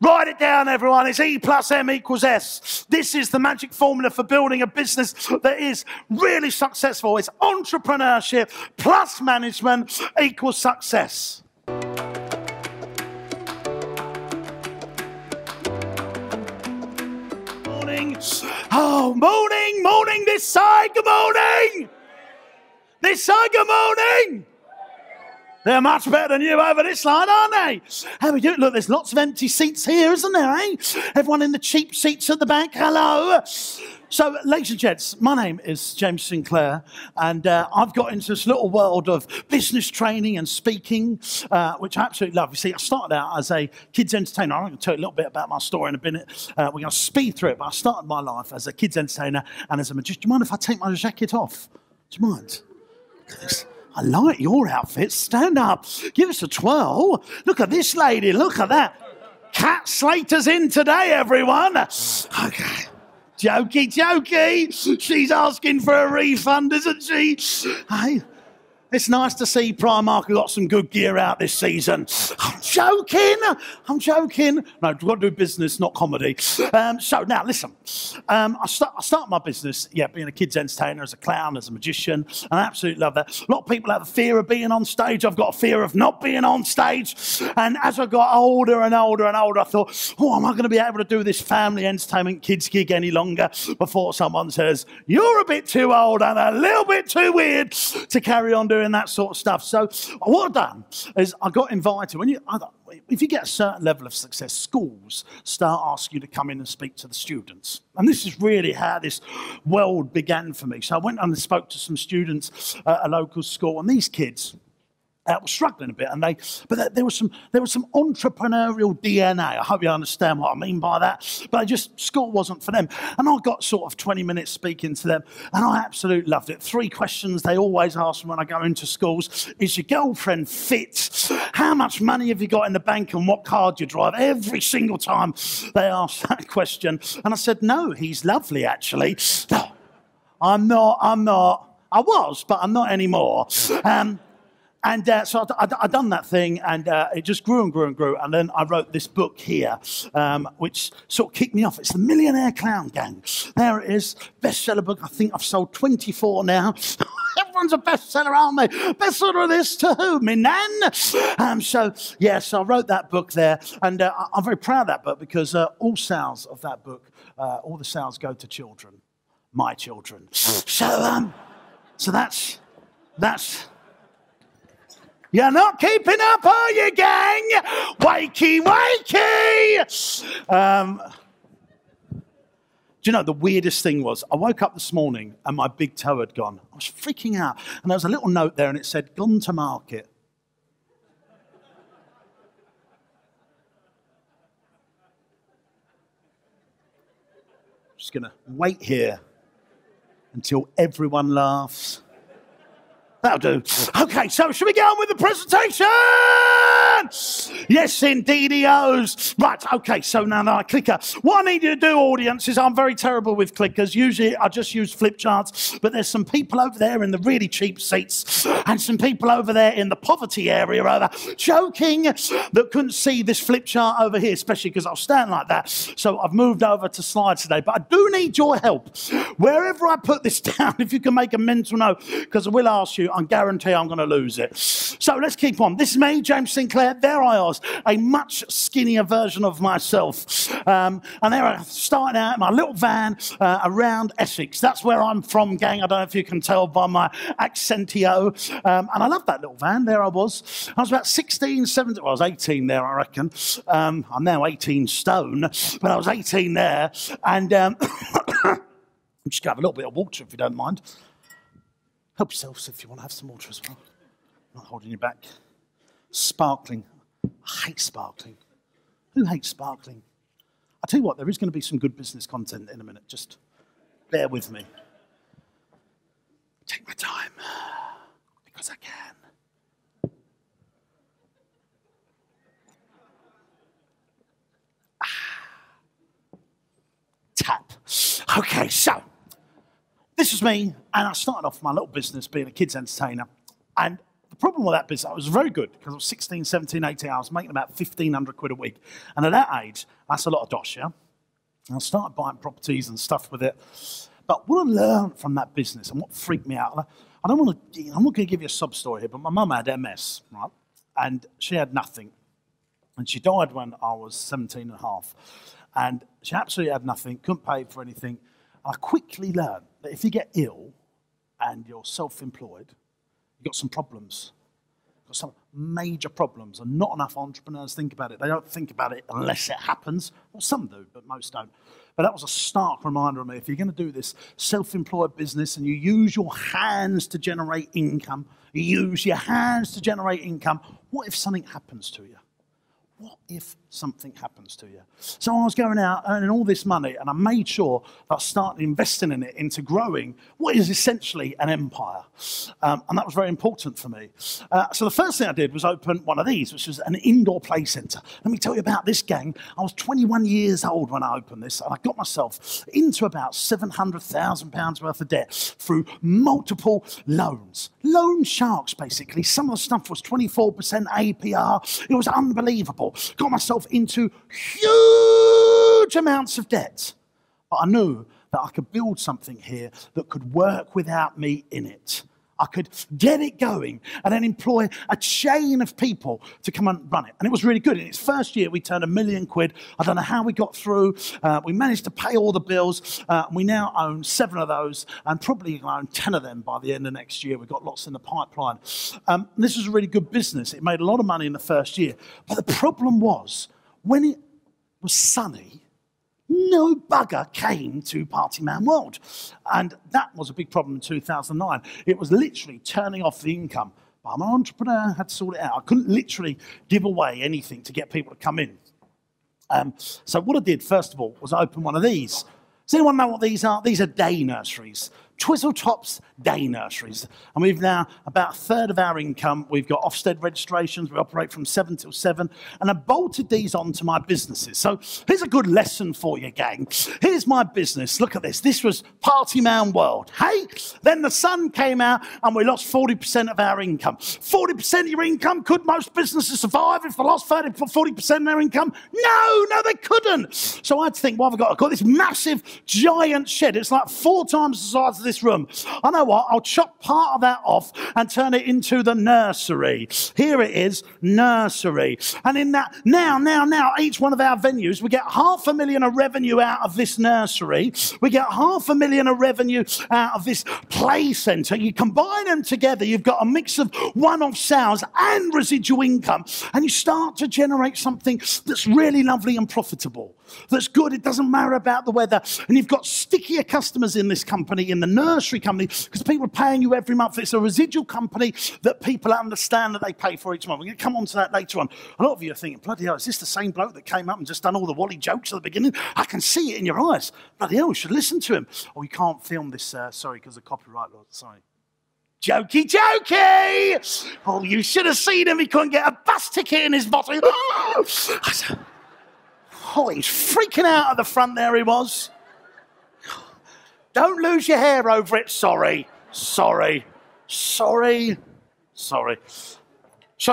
Write it down, everyone. It's E plus M equals S. This is the magic formula for building a business that is really successful. It's entrepreneurship plus management equals success. Morning. Oh, morning this side. Good morning. This side, good morning. They're much better than you over this line, aren't they? How we doing? Look, there's lots of empty seats here, isn't there, eh? Everyone in the cheap seats at the back, hello. So, ladies and gents, my name is James Sinclair, and I've got into this little world of business training and speaking, which I absolutely love. You see, I started out as a kids entertainer. I'm going to tell you a little bit about my story in a minute. We're going to speed through it, but I started my life as a kids entertainer and as a magician. Do you mind if I take my jacket off? Do you mind? Look at this. I like your outfit. Stand up. Give us a twirl. Look at this lady. Look at that. Cat Slater's in today, everyone. Okay. Jokey. She's asking for a refund, isn't she? Hey, it's nice to see Primark got some good gear out this season. I'm joking. No, we've got to do business, not comedy. So now, listen. I started my business, being a kids entertainer, as a clown, as a magician, and I absolutely love that. A lot of people have a fear of being on stage. I've got a fear of not being on stage. And as I got older and older, I thought, am I going to be able to do this family entertainment kids gig any longer before someone says, you're a bit too old and a little bit too weird to carry on doing that sort of stuff. So what I've done is I got invited. If you get a certain level of success, schools start asking you to come in and speak to the students. And this is really how this world began for me. So I went and spoke to some students at a local school, and these kids were struggling a bit, but there was some entrepreneurial DNA. I hope you understand what I mean by that. But school wasn't for them. And I got sort of 20 minutes speaking to them, and I absolutely loved it. 3 questions they always ask me when I go into schools: is your girlfriend fit? How much money have you got in the bank, and what car do you drive? Every single time they ask that question. And I said, no, he's lovely, actually. No, I'm not. I was, but I'm not anymore. And so I'd done that thing, and it just grew and grew and grew. And then I wrote this book here, which sort of kicked me off. It's The Millionaire Clown Gang. There it is, bestseller book. I think I've sold 24 now. Everyone's a bestseller, aren't they? Bestseller of this to who? Me nan? So I wrote that book there. And I'm very proud of that book because all sales of that book, all the sales go to children, my children. So that's... You're not keeping up, are you, gang? Wakey! Do you know, the weirdest thing was, I woke up this morning and my big toe had gone. I was freaking out. And there was a little note there and it said, gone to market. Just going to wait here until everyone laughs. That'll do. Okay, so should we get on with the presentation? Yes, indeedios. Right, okay, so now I clicker. What I need you to do, audience, is I'm very terrible with clickers. Usually I just use flip charts, but there's some people over there in the really cheap seats and some people over there in the poverty area over joking that couldn't see this flip chart over here, especially because I'll stand like that. So I've moved over to slides today, but I do need your help. Wherever I put this down, if you can make a mental note, because I will ask you, I guarantee I'm going to lose it. So let's keep on. This is me, James Sinclair. There I was, a much skinnier version of myself. And there I started out in my little van around Essex. That's where I'm from, gang. I don't know if you can tell by my accentio. And I love that little van. There I was. I was about 16, 17. Well, I was 18 there, I reckon. I'm now 18 stone, but I was 18 there. And I'm just going to have a little bit of water, if you don't mind. Help yourselves if you want to have some water as well. Not holding you back. Sparkling. I hate sparkling. Who hates sparkling? I'll tell you what, there is going to be some good business content in a minute. Just bear with me. Take my time. Because I can. Tap. Okay, so. This is me, and I started off my little business being a kids entertainer. And The problem with that business, I was very good because I was 16, 17, 18, I was making about 1,500 quid a week. And at that age, that's a lot of dosh, yeah? And I started buying properties and stuff with it. But what I learned from that business and what freaked me out, I'm not going to give you a sob story here, but my mum had MS, right? And she had nothing. And she died when I was 17 and a half. And she absolutely had nothing, couldn't pay for anything. And I quickly learned that if you get ill and you're self-employed, you've got some problems. You've got some major problems. And not enough entrepreneurs think about it. They don't think about it unless it happens. Well, some do, but most don't. But that was a stark reminder of me. If you're going to do this self-employed business and you use your hands to generate income, what if something happens to you? What if something happens to you? So I was going out earning all this money, and I made sure that I started investing in it into growing what is essentially an empire. And that was very important for me. So the first thing I did was open one of these, which was an indoor play centre. Let me tell you about this, gang. I was 21 years old when I opened this, and I got myself into about £700,000 worth of debt through multiple loans. Loan sharks, basically. Some of the stuff was 24% APR. It was unbelievable. Got myself into huge amounts of debt. But I knew that I could build something here that could work without me in it. I could get it going and then employ a chain of people to come and run it. And it was really good. In its first year, we turned £1 million. I don't know how we got through. We managed to pay all the bills. We now own 7 of those and probably going to own 10 of them by the end of next year. We've got lots in the pipeline. This was a really good business. It made a lot of money in the first year. But the problem was, when it was sunny, no bugger came to Partyman World. And that was a big problem in 2009. It was literally turning off the income. But I'm an entrepreneur, I had to sort it out. I couldn't literally give away anything to get people to come in. So what I did, first of all, was open one of these. Does anyone know what these are? These are day nurseries. Twizzletops day nurseries. And we've now about a third of our income. We've got Ofsted registrations. We operate from 7 till 7. And I bolted these onto my businesses. So here's a good lesson for you, gang. Here's my business. Look at this. This was Partyman World. Hey, then the sun came out and we lost 40% of our income. 40% of your income? Could most businesses survive if they lost 40% of their income? No, they couldn't. So I had to think, what have I got? I've got this massive, giant shed. It's like 4 times the size of this room. I know what, I'll chop part of that off and turn it into the nursery. Here it is, nursery. And in that, now, each one of our venues, we get $500,000 of revenue out of this nursery. We get $500,000 of revenue out of this play centre. You combine them together, you've got a mix of one-off sales and residual income, and you start to generate something that's really lovely and profitable. That's good, it doesn't matter about the weather. And you've got stickier customers in this company, in the nursery company, because people are paying you every month. It's a residual company that people understand that they pay for each month. We're going to come on to that later on. A lot of you are thinking, bloody hell, is this the same bloke that came up and just done all the Wally jokes at the beginning? I can see it in your eyes. Bloody hell, you should listen to him. Oh, you can't film this, sorry, because of copyright law. Sorry. Jokey! Oh, you should have seen him. He couldn't get a bus ticket in his bottle. Oh, he's freaking out at the front there, he was. Don't lose your hair over it. Sorry. So,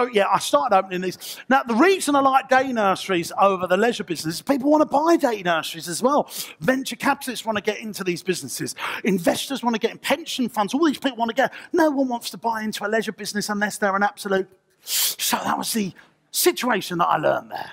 yeah, I started opening these. Now, the reason I like day nurseries over the leisure business is people want to buy day nurseries as well. Venture capitalists want to get into these businesses. Investors want to get in pension funds. All these people want to get. No one wants to buy into a leisure business unless they're an absolute. So that was the situation that I learned there.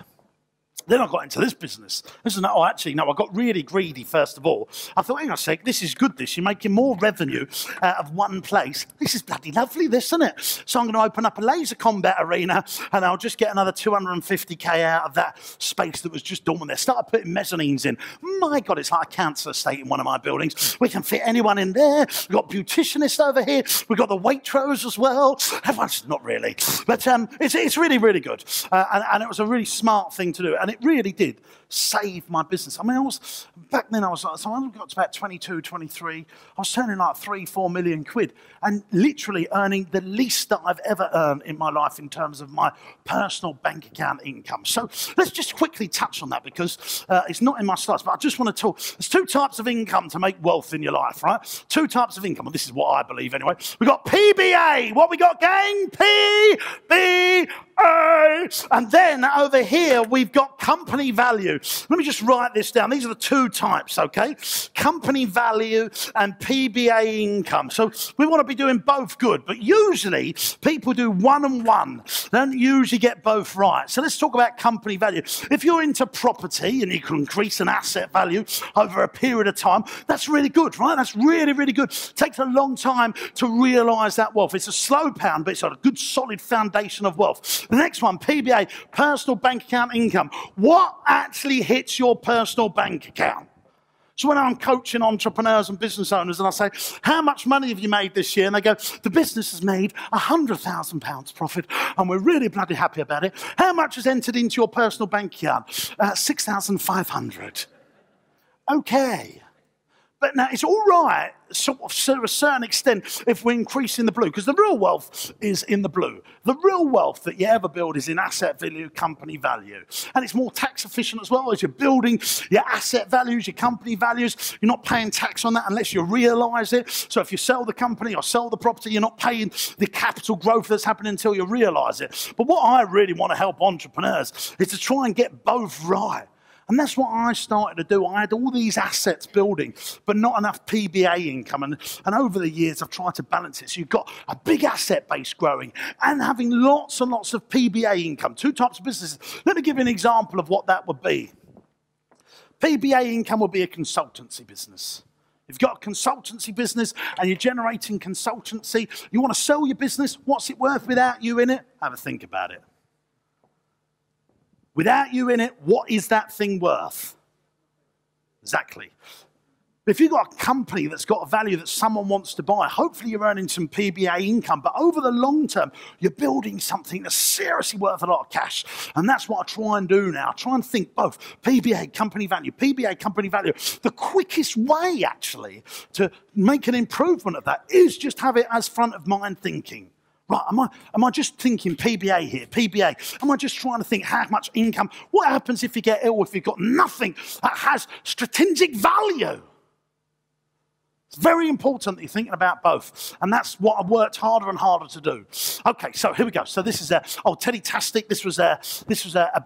Then I got into this business. I got really greedy, first of all. I thought, hang on a sec, this is good, this. You're making more revenue out of one place. This is bloody lovely, this, isn't it? So I'm going to open up a laser combat arena, and I'll just get another 250k out of that space that was just dormant there. Started putting mezzanines in. My God, it's like a cancer estate in one of my buildings. We can fit anyone in there. We've got beauticianists over here. We've got the Waitrose as well. Everyone's not really. But it's really, really good. And it was a really smart thing to do. And it really did save my business. I mean, back then I got to about 22, 23. I was turning like 3-4 million quid and literally earning the least that I've ever earned in my life in terms of my personal bank account income. So let's just quickly touch on that because it's not in my slides, but I just want to talk. There's two types of income to make wealth in your life, right? Two types of income. Well, this is what I believe anyway. We've got PBA. What we got, gang? PBA. And then over here, we've got company value. Let me just write this down. These are the two types, okay? Company value and PBA income. So we want to be doing both good, but usually people do one and one. They don't usually get both right. So let's talk about company value. If you're into property and you can increase an asset value over a period of time, that's really good, right? That's really, really good. It takes a long time to realize that wealth. It's a slow pound, but it's got a good, solid foundation of wealth. The next one, PBA, personal bank account income. What actually hits your personal bank account? So when I'm coaching entrepreneurs and business owners and I say, how much money have you made this year? And they go, the business has made £100,000 profit and we're really bloody happy about it. How much has entered into your personal bank account? 6,500. Okay. But now it's all right, sort of to a certain extent, if we're increasing the blue, because the real wealth is in the blue. The real wealth that you ever build is in asset value, company value. And it's more tax efficient as well as you're building your asset values, your company values. You're not paying tax on that unless you realise it. So if you sell the company or sell the property, you're not paying the capital growth that's happening until you realise it. But what I really want to help entrepreneurs is to try and get both right. And that's what I started to do. I had all these assets building, but not enough PBA income. And over the years, I've tried to balance it. So you've got a big asset base growing and having lots and lots of PBA income. Two types of businesses. Let me give you an example of what that would be. PBA income would be a consultancy business. If you've got a consultancy business and you're generating consultancy, you want to sell your business, what's it worth without you in it? Have a think about it. Without you in it, what is that thing worth? Exactly. If you've got a company that's got a value that someone wants to buy, hopefully you're earning some PBA income, but over the long term, you're building something that's seriously worth a lot of cash. And that's what I try and do now. I try and think both PBA, company value, PBA, company value. The quickest way, actually, to make an improvement of that is just have it as front of mind thinking. Right, am I just thinking PBA here, PBA? Am I just trying to think how much income? What happens if you get ill, if you've got nothing that has strategic value? It's very important that you're thinking about both. And that's what I've worked harder and harder to do. Okay, so here we go. So this is Teddy-tastic. This was a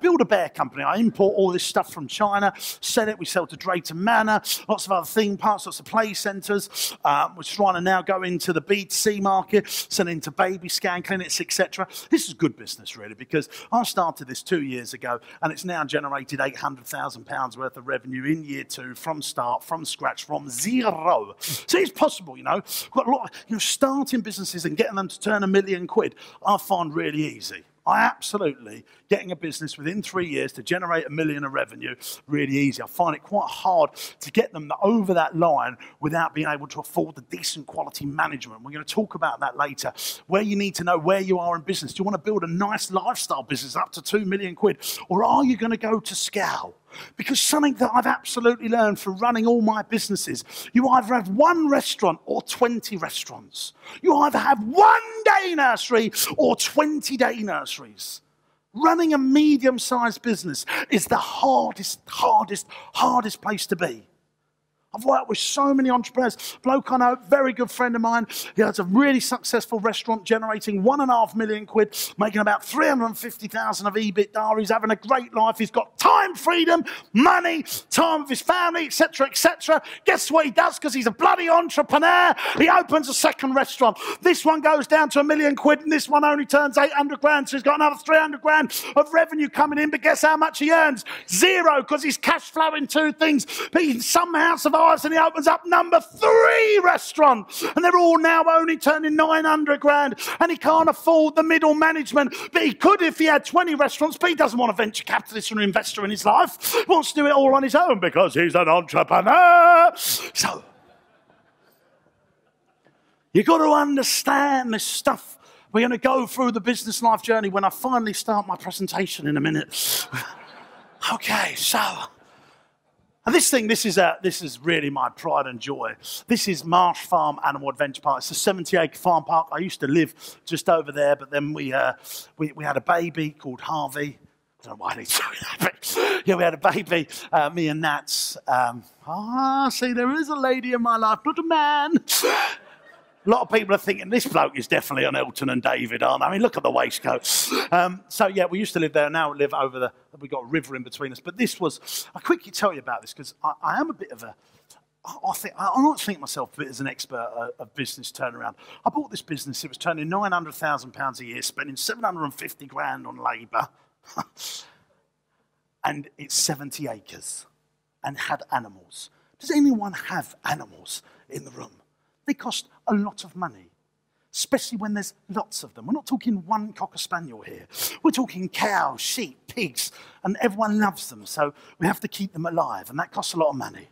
Build-A-Bear company. I import all this stuff from China, sell it. We sell to Drayton Manor, lots of other theme parks, lots of play centres. We're trying to now go into the B2C market, selling to baby scan clinics, etc. This is good business, really, because I started this 2 years ago, and it's now generated £800,000 worth of revenue in year 2 from start, from scratch, from zero. So it's possible, you know. We've got a lot of, starting businesses and getting them to turn £1 million, I find really easy. I absolutely, getting a business within 3 years to generate £1 million of revenue, really easy. I find it quite hard to get them over that line without being able to afford the decent quality management. We're going to talk about that later. Where you need to know where you are in business. Do you want to build a nice lifestyle business up to £2 million? Or are you going to go to scale? Because something that I've absolutely learned from running all my businesses, you either have one restaurant or 20 restaurants. You either have one day nursery or 20 day nurseries. Running a medium-sized business is the hardest place to be. I've worked with so many entrepreneurs. Bloke I know, very good friend of mine. He has a really successful restaurant generating £1.5 million, making about 350,000 of EBITDA. He's having a great life. He's got time, freedom, money, time with his family, etc., etc. Guess what he does? Because he's a bloody entrepreneur. He opens a second restaurant. This one goes down to £1 million, and this one only turns 800 grand. So he's got another 300 grand of revenue coming in. But guess how much he earns? Zero, because he's cash flowing 2 things. But he somehow survives. And he opens up number 3 restaurant, and they're all now only turning 900 grand, and he can't afford the middle management, but he could if he had 20 restaurants. But he doesn't want a venture capitalist or an investor in his life. He wants to do it all on his own because he's an entrepreneur. So you've got to understand this stuff. We're going to go through the business life journey when I finally start my presentation in a minute. Okay, so... And this is really my pride and joy. This is Marsh Farm Animal Adventure Park. It's a 70-acre farm park. I used to live just over there, but then we had a baby called Harvey. I don't know why I need to tell you that, but yeah, we had a baby, me and Nats. See, there is a lady in my life, not a man. A lot of people are thinking, this bloke is definitely on Elton and David, aren't they? I mean, look at the waistcoat. So, yeah, we used to live there. Now we live over the... We've got a river in between us. But this was... I'll quickly tell you about this because I am a bit of a... I don't think myself a bit as an expert of business turnaround. I bought this business. It was turning £900,000 a year, spending 750 grand on labour. And it's 70 acres and had animals. Does anyone have animals in the room? They cost a lot of money, especially when there's lots of them. We're not talking one cocker spaniel here. We're talking cows, sheep, pigs, and everyone loves them, so we have to keep them alive, and that costs a lot of money.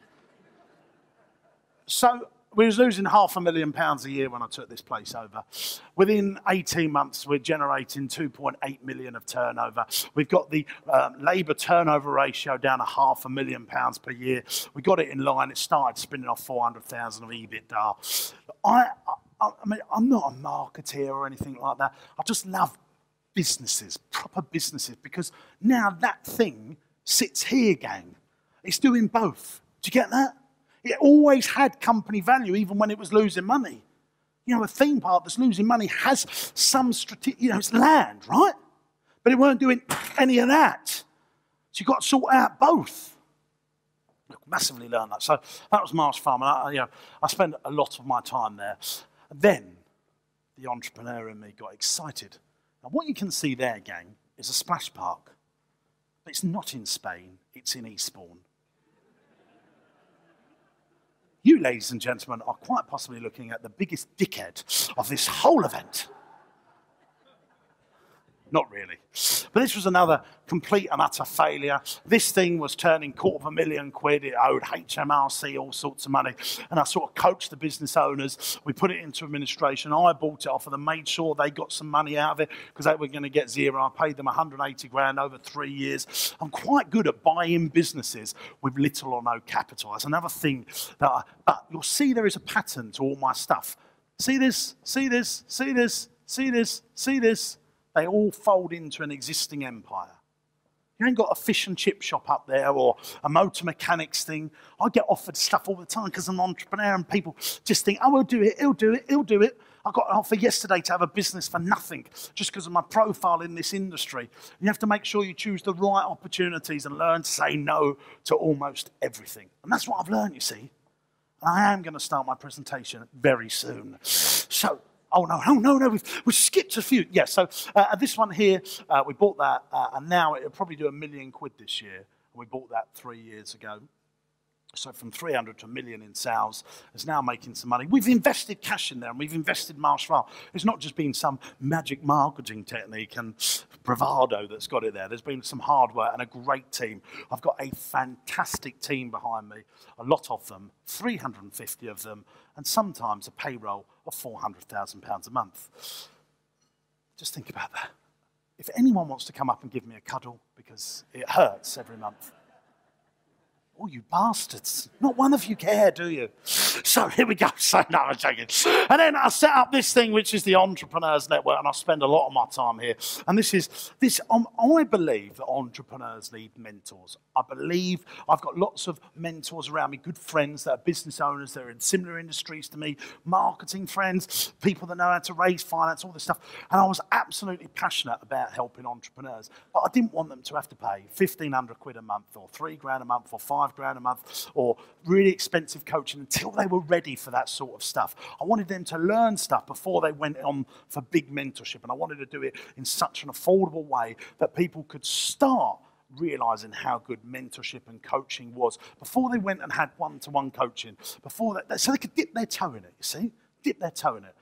So we was losing £500,000 a year when I took this place over. Within 18 months, we're generating 2.8 million of turnover. We've got the labour turnover ratio down to £500,000 per year. We got it in line. It started spinning off 400,000 of EBITDA. I mean, I'm not a marketeer or anything like that. I just love businesses, proper businesses, because now that thing sits here, gang. It's doing both. Do you get that? It always had company value, even when it was losing money. You know, a theme park that's losing money has some strategic, it's land, right? But it weren't doing any of that. So you've got to sort out both. Massively learned that. So that was Marsh Farm, and I spent a lot of my time there. And then the entrepreneur in me got excited. Now, what you can see there, gang, is a splash park. But it's not in Spain, it's in Eastbourne. You, ladies and gentlemen, are quite possibly looking at the biggest dickhead of this whole event. Not really. But this was another complete and utter failure. This thing was turning £250,000. It owed HMRC all sorts of money. And I sort of coached the business owners. We put it into administration. I bought it off of them, made sure they got some money out of it because they were going to get zero. I paid them 180 grand over 3 years. I'm quite good at buying businesses with little or no capital. That's another thing that but you'll see there is a pattern to all my stuff. See this, see this, see this, see this, see this. They all fold into an existing empire. You ain't got a fish and chip shop up there or a motor mechanics thing. I get offered stuff all the time because I'm an entrepreneur and people just think, oh, he'll do it, he'll do it, he'll do it. I got an offer yesterday to have a business for nothing just because of my profile in this industry. You have to make sure you choose the right opportunities and learn to say no to almost everything. And that's what I've learned, you see. And I am going to start my presentation very soon. So, oh, no, we've skipped a few. Yeah, so this one here, we bought that, and now it'll probably do £1 million this year. We bought that 3 years ago. So from 300 to 1 million in sales, it's now making some money. We've invested cash in there, and we've invested Marsh Farm. It's not just been some magic marketing technique and bravado that's got it there. There's been some hard work and a great team. I've got a fantastic team behind me, a lot of them, 350 of them, and sometimes a payroll of £400,000 a month. Just think about that. If anyone wants to come up and give me a cuddle, because it hurts every month, oh, you bastards. Not one of you care, do you? So here we go. So, no, I'm joking. And then I set up this thing, which is the Entrepreneurs Network, and I spend a lot of my time here. And I believe that entrepreneurs need mentors. I believe I've got lots of mentors around me, good friends that are business owners that are in similar industries to me, marketing friends, people that know how to raise finance, all this stuff. And I was absolutely passionate about helping entrepreneurs. But I didn't want them to have to pay £1,500 a month or £3,000 a month or £5,000 a month or really expensive coaching until they were ready for that sort of stuff. I wanted them to learn stuff before they went on for big mentorship, and I wanted to do it in such an affordable way that people could start realizing how good mentorship and coaching was before they went and had one-to-one coaching, so they could dip their toe in it, you see? Dip their toe in it.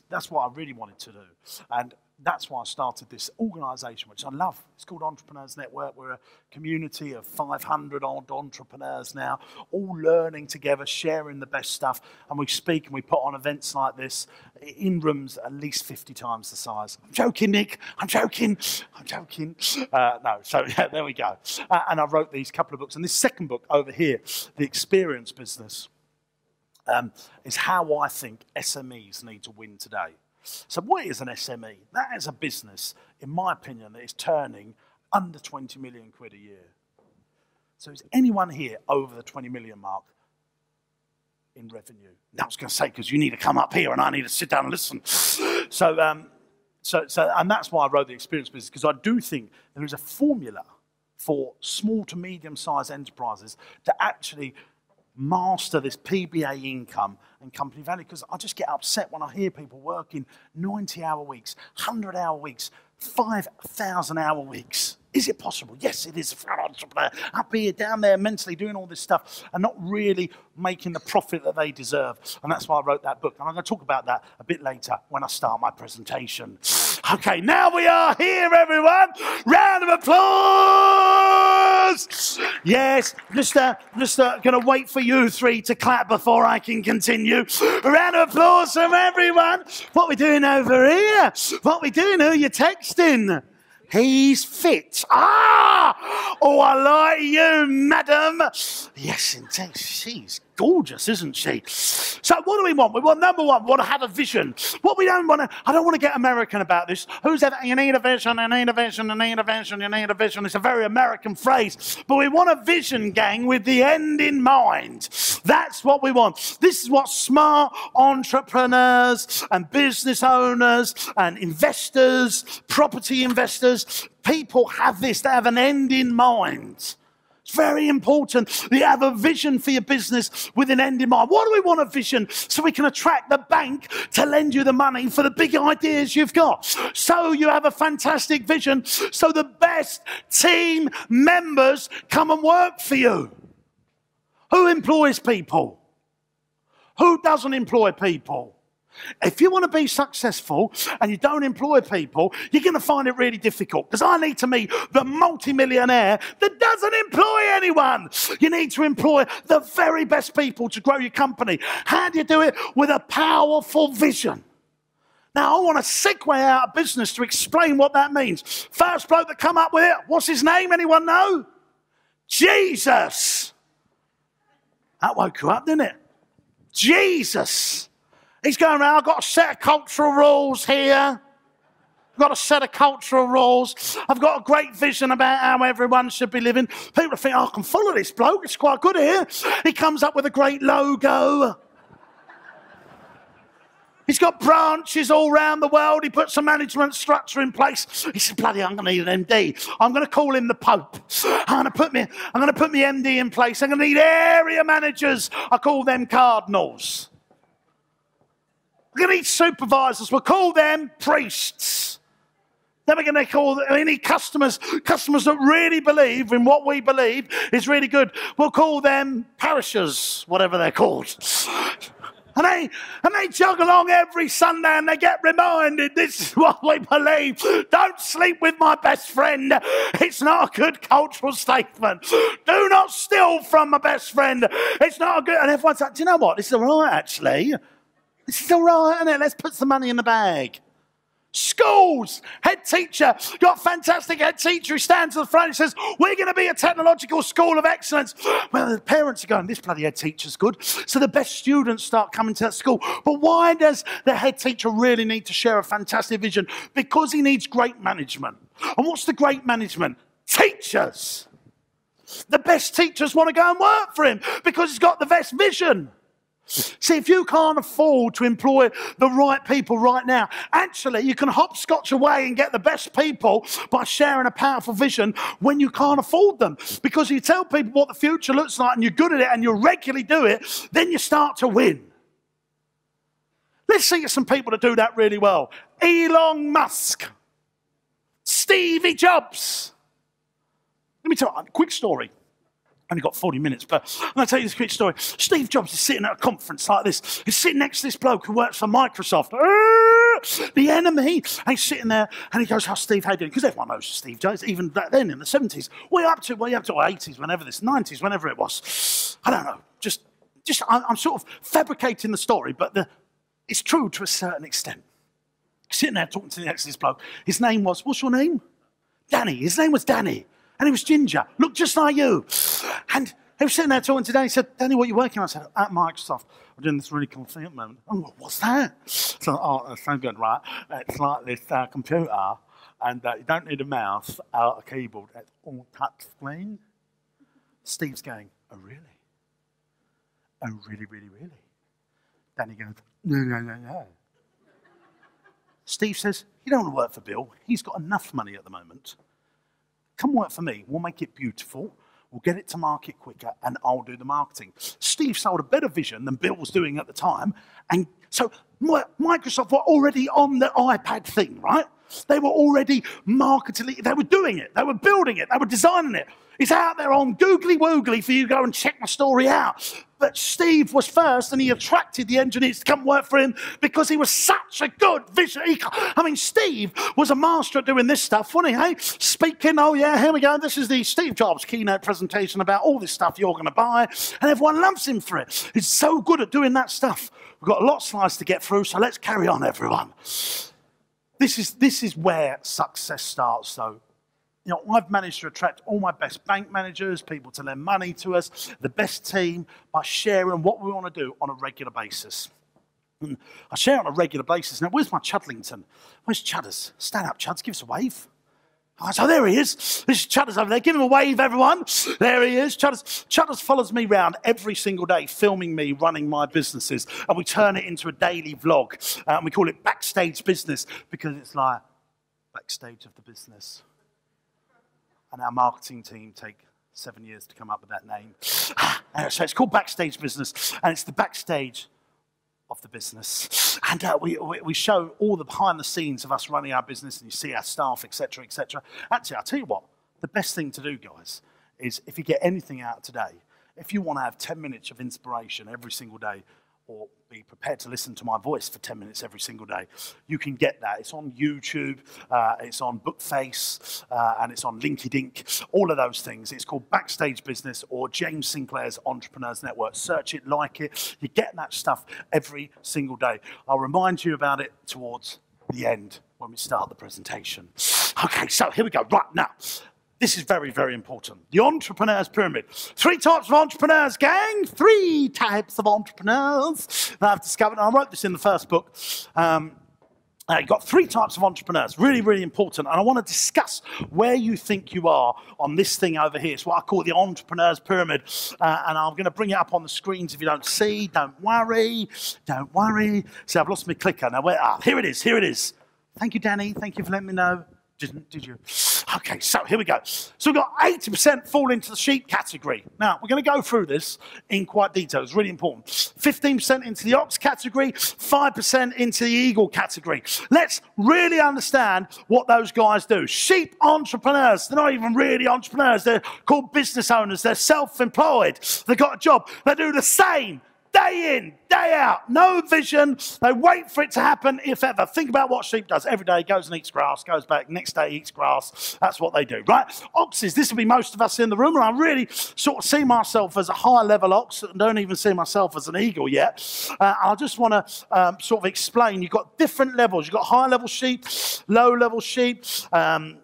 That's what I really wanted to do. And that's why I started this organisation, which I love. It's called Entrepreneurs Network. We're a community of 500 odd entrepreneurs now, all learning together, sharing the best stuff. And we speak and we put on events like this in rooms at least 50 times the size. I'm joking, Nick. I'm joking. No, so yeah, there we go. And I wrote these couple of books. And this second book over here, The Experience Business, is how I think SMEs need to win today. So what is an SME? That is a business, in my opinion, that is turning under 20 million quid a year. So is anyone here over the 20 million mark in revenue? Now I was going to say, because you need to come up here and I need to sit down and listen. So and that's why I wrote The Experience Business, because I do think there is a formula for small to medium-sized enterprises to actually master this PBA income and company value, because I just get upset when I hear people working 90-hour weeks, 100-hour weeks, 5,000-hour weeks. Is it possible? Yes, it is. For an entrepreneur up here, down there, mentally doing all this stuff and not really making the profit that they deserve. And that's why I wrote that book. And I'm going to talk about that a bit later when I start my presentation. Okay, now we are here, everyone. Round of applause. Yes, just going to wait for you three to clap before I can continue. A round of applause from everyone. What we doing over here? What we doing? Who you texting? He's fit. Ah! Oh, I like you, madam. Yes, indeed. She's gorgeous, isn't she? So what do we want? We want, number one, we want to have a vision. What we don't want to, I don't want to get American about this. Who's ever, you need a vision, you need a vision, you need a vision, you need a vision. It's a very American phrase. But we want a vision, gang, with the end in mind. That's what we want. This is what smart entrepreneurs and business owners and investors, property investors, people have this. They have an end in mind. It's very important. You have a vision for your business with an end in mind. What do we want a vision? So we can attract the bank to lend you the money for the big ideas you've got. So you have a fantastic vision so the best team members come and work for you. Who employs people? Who doesn't employ people? If you want to be successful and you don't employ people, you're going to find it really difficult, because I need to meet the multimillionaire that doesn't employ anyone. You need to employ the very best people to grow your company. How do you do it? With a powerful vision. Now, I want to segue out of business to explain what that means. First bloke that come up with it, what's his name? Anyone know? Jesus. That woke you up, didn't it? Jesus. He's going around, I've got a set of cultural rules here. I've got a set of cultural rules. I've got a great vision about how everyone should be living. People think, oh, I can follow this bloke. It's quite good here. He comes up with a great logo. He's got branches all around the world. He puts a management structure in place. He said, bloody, I'm going to need an MD. I'm going to call him the Pope. I'm going to put my MD in place. I'm going to need area managers. I call them cardinals. We're going to need supervisors. We'll call them priests. Then we're going to call any customers that really believe in what we believe is really good. We'll call them parishers, whatever they're called. And they jog along every Sunday and they get reminded, this is what we believe. Don't sleep with my best friend. It's not a good cultural statement. Do not steal from my best friend. It's not a good... And everyone's like, do you know what? This is all right, actually. This is all right, isn't it? Let's put some money in the bag. Schools, head teacher, got a fantastic head teacher who stands at the front and says, we're going to be a technological school of excellence. Well, the parents are going, this bloody head teacher's good. So the best students start coming to that school. But why does the head teacher really need to share a fantastic vision? Because he needs great management. And what's the great management? Teachers. The best teachers want to go and work for him because he's got the best vision. See, if you can't afford to employ the right people right now, actually you can hopscotch away and get the best people by sharing a powerful vision when you can't afford them. Because you tell people what the future looks like and you're good at it and you regularly do it, then you start to win. Let's see some people that do that really well. Elon Musk. Stevie Jobs. Let me tell you a quick story. Only got 40 minutes, but I'm going to tell you this quick story. Steve Jobs is sitting at a conference like this. He's sitting next to this bloke who works for Microsoft. the enemy. And he's sitting there and he goes, "How's Steve, how you doing?" Because everyone knows Steve Jones, even back then in the 70s. What are you up to? What are you up to? Or 80s, whenever this, 90s, whenever it was. I don't know. I'm sort of fabricating the story, but it's true to a certain extent. Sitting there talking to the ex of this bloke. His name was, what's your name? Danny. His name was Danny. And he was ginger. Looked just like you. And he was sitting there talking to Danny. He said, "Danny, what are you working on?" I said, "At Microsoft. We're doing this really cool thing at the moment." "Oh, what's that?" So, "Oh, that's so good, right? It's like this computer, and you don't need a mouse or a keyboard. It's all touch screen." Steve's going, "Oh, really? Oh, really, really, really?" Danny goes, "No. Steve says, "You don't want to work for Bill. He's got enough money at the moment. Come work for me. We'll make it beautiful. We'll get it to market quicker, and I'll do the marketing." Steve sold a better vision than Bill was doing at the time. And so Microsoft were already on the iPad thing, right? They were already marketing. They were doing it. They were building it. They were designing it. It's out there on Googly Woogly for you to go and check my story out. But Steve was first, and he attracted the engineers to come work for him because he was such a good visionary. I mean, Steve was a master at doing this stuff, wasn't he? Hey, speaking, "Oh yeah, here we go. This is the Steve Jobs keynote presentation about all this stuff you're going to buy," and everyone loves him for it. He's so good at doing that stuff. We've got a lot of slides to get through, so let's carry on, everyone. This is where success starts, though. You know, I've managed to attract all my best bank managers, people to lend money to us, the best team, by sharing what we want to do on a regular basis. And I share on a regular basis. Now, where's my Chudlington? Where's Chudders? Stand up, Chuds, give us a wave. Oh, so there he is. This is Chudders over there. Give him a wave, everyone. There he is. Chudders follows me around every single day, filming me running my businesses. And we turn it into a daily vlog. And we call it Backstage Business because it's like backstage of the business. And our marketing team take 7 years to come up with that name. So it's called Backstage Business, and it's the backstage of the business. And we show all the behind the scenes of us running our business, and you see our staff, etc., etc. Actually, I'll tell you what, the best thing to do, guys, is if you get anything out today, if you want to have 10 minutes of inspiration every single day, or be prepared to listen to my voice for 10 minutes every single day, you can get that. It's on YouTube, it's on Bookface, and it's on Linkydink, all of those things. It's called Backstage Business or James Sinclair's Entrepreneurs Network. Search it, like it. You get that stuff every single day. I'll remind you about it towards the end when we start the presentation. Okay, so here we go. Right, now, this is very, very important. The Entrepreneur's Pyramid. 3 types of entrepreneurs, gang. 3 types of entrepreneurs that I've discovered. And I wrote this in the first book. You've got 3 types of entrepreneurs. Really, really important. And I want to discuss where you think you are on this thing over here. It's what I call the Entrepreneur's Pyramid. And I'm going to bring it up on the screens if you don't see. Don't worry. Don't worry. See, I've lost my clicker. Now, here it is. Here it is. Thank you, Danny. Thank you for letting me know. Did you? Okay, so here we go. So we've got 80% fall into the sheep category. Now, we're going to go through this in quite detail. It's really important. 15% into the ox category, 5% into the eagle category. Let's really understand what those guys do. Sheep entrepreneurs. They're not even really entrepreneurs. They're called business owners. They're self-employed. They've got a job. They do the same day in, day out, no vision. They wait for it to happen, if ever. Think about what sheep does. Every day goes and eats grass, goes back, next day eats grass. That's what they do, right? Oxes, this will be most of us in the room, and I really sort of see myself as a high-level ox. I don't even see myself as an eagle yet. I just want to sort of explain. You've got different levels. You've got high-level sheep, low-level sheep, the